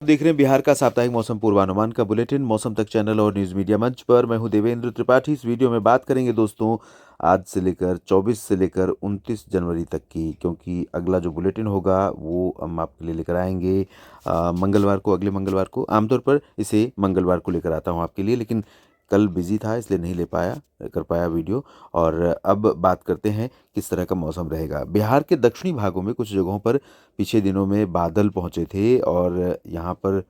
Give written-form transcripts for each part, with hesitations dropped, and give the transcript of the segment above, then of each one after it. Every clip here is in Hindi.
देख रहे हैं बिहार का साप्ताहिक मौसम पूर्वानुमान का बुलेटिन मौसम तक चैनल और न्यूज मीडिया मंच पर। मैं हूं देवेंद्र त्रिपाठी। इस वीडियो में बात करेंगे दोस्तों आज से लेकर 24 से लेकर 29 जनवरी तक की, क्योंकि अगला जो बुलेटिन होगा वो हम आपके लिए लेकर आएंगे मंगलवार को, अगले मंगलवार को। आमतौर पर इसे मंगलवार को लेकर आता हूं आपके लिए, लेकिन कल बिजी था इसलिए नहीं ले पाया कर पाया वीडियो। और अब बात करते हैं किस तरह का मौसम रहेगा। बिहार के दक्षिणी भागों में कुछ जगहों पर पिछले दिनों में बादल पहुंचे थे और यहाँ पर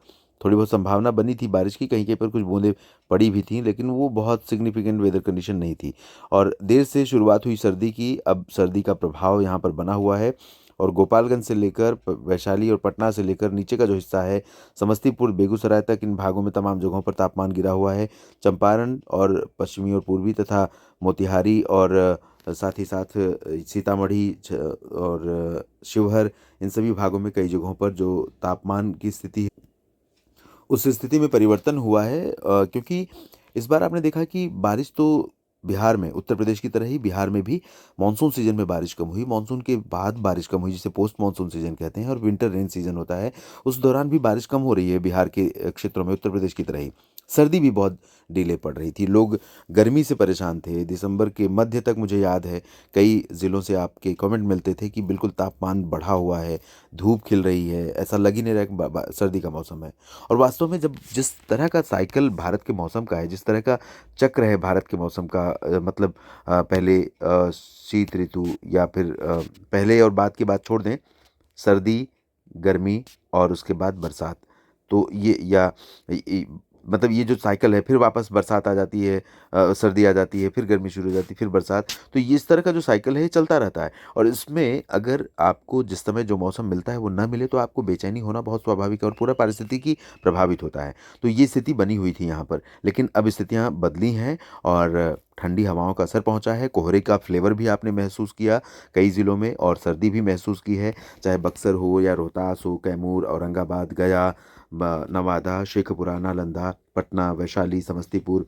थोड़ी बहुत संभावना बनी थी बारिश की, कहीं कहीं पर कुछ बूंदें पड़ी भी थी, लेकिन वो बहुत सिग्निफिकेंट वेदर कंडीशन नहीं थी। और देर से शुरुआत हुई सर्दी की, अब सर्दी का प्रभाव यहाँ पर बना हुआ है। और गोपालगंज से लेकर वैशाली और पटना से लेकर नीचे का जो हिस्सा है, समस्तीपुर बेगूसराय तक, इन भागों में तमाम जगहों पर तापमान गिरा हुआ है। चंपारण और पश्चिमी और पूर्वी तथा मोतिहारी और साथ ही साथ सीतामढ़ी और शिवहर, इन सभी भागों में कई जगहों पर जो तापमान की स्थिति है उस स्थिति में परिवर्तन हुआ है। क्योंकि इस बार आपने देखा कि बारिश तो बिहार में, उत्तर प्रदेश की तरह ही बिहार में भी मानसून सीजन में बारिश कम हुई, मानसून के बाद बारिश कम हुई, जिसे पोस्ट मानसून सीजन कहते हैं, और विंटर रेन सीजन होता है, उस दौरान भी बारिश कम हो रही है बिहार के क्षेत्रों में, उत्तर प्रदेश की तरह ही। सर्दी भी बहुत डिले पड़ रही थी, लोग गर्मी से परेशान थे। दिसंबर के मध्य तक मुझे याद है कई ज़िलों से आपके कमेंट मिलते थे कि बिल्कुल तापमान बढ़ा हुआ है, धूप खिल रही है, ऐसा लग ही नहीं रहा कि सर्दी का मौसम है। और वास्तव में जब जिस तरह का साइकिल भारत के मौसम का है, जिस तरह का चक्र है भारत के मौसम का, मतलब पहले शीत ऋतु, या फिर पहले और बाद की बात छोड़ दें, सर्दी, गर्मी और उसके बाद बरसात। तो ये या मतलब ये जो साइकिल है, फिर वापस बरसात आ जाती है, सर्दी आ जाती है, फिर गर्मी शुरू हो जाती है, फिर बरसात। तो ये इस तरह का जो साइकिल है ये चलता रहता है। और इसमें अगर आपको जिस समय जो मौसम मिलता है वो ना मिले तो आपको बेचैनी होना बहुत स्वाभाविक है और पूरा पारिस्थितिकी प्रभावित होता है। तो ये स्थिति बनी हुई थी यहाँ पर, लेकिन अब स्थितियाँ बदली हैं और ठंडी हवाओं का असर पहुंचा है। कोहरे का फ्लेवर भी आपने महसूस किया कई ज़िलों में, और सर्दी भी महसूस की है, चाहे बक्सर हो या रोहतास हो, कैमूर, औरंगाबाद, गया, नवादा, शेखपुरा, नालंदा, पटना, वैशाली, समस्तीपुर,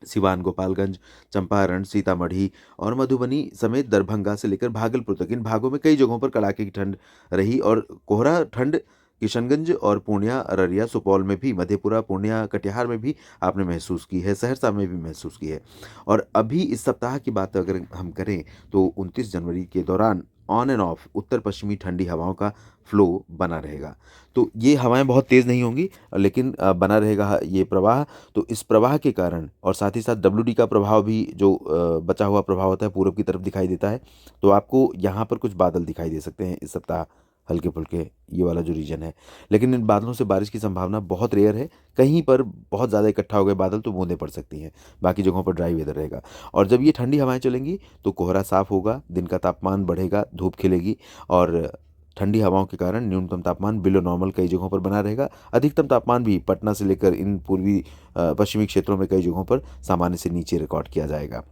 सिवान, गोपालगंज, चंपारण, सीतामढ़ी और मधुबनी समेत दरभंगा से लेकर भागलपुर तक, इन भागों में कई जगहों पर कड़ाके की ठंड रही। और कोहरा ठंड किशनगंज और पूर्णिया, अररिया, सुपौल में भी, मधेपुरा, पूर्णिया, कटिहार में भी आपने महसूस की है, सहरसा में भी महसूस की है। और अभी इस सप्ताह की बात अगर हम करें तो 29 जनवरी के दौरान ऑन एंड ऑफ उत्तर पश्चिमी ठंडी हवाओं का फ्लो बना रहेगा। तो ये हवाएं बहुत तेज़ नहीं होंगी, लेकिन बना रहेगा ये प्रवाह। तो इस प्रवाह के कारण, और साथ ही साथ डब्ल्यू डी का प्रभाव भी, जो बचा हुआ प्रभाव होता है, पूरब की तरफ दिखाई देता है। तो आपको यहाँ पर कुछ बादल दिखाई दे सकते हैं इस सप्ताह, हल्के फुल्के, ये वाला जो रीजन है। लेकिन इन बादलों से बारिश की संभावना बहुत रेयर है। कहीं पर बहुत ज़्यादा इकट्ठा हो गए बादल तो बूंदें पड़ सकती हैं, बाकी जगहों पर ड्राई वेदर रहेगा। और जब ये ठंडी हवाएं चलेंगी तो कोहरा साफ होगा, दिन का तापमान बढ़ेगा, धूप खिलेगी, और ठंडी हवाओं के कारण न्यूनतम तापमान बिलो नॉर्मल कई जगहों पर बना रहेगा। अधिकतम तापमान भी पटना से लेकर इन पूर्वी पश्चिमी क्षेत्रों में कई जगहों पर सामान्य से नीचे रिकॉर्ड किया जाएगा।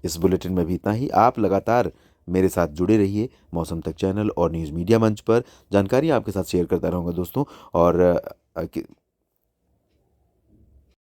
इस बुलेटिन में भी इतना ही। आप लगातार मेरे साथ जुड़े रहिए मौसम तक चैनल और न्यूज़ मीडिया मंच पर। जानकारी आपके साथ शेयर करता रहूँगा दोस्तों। और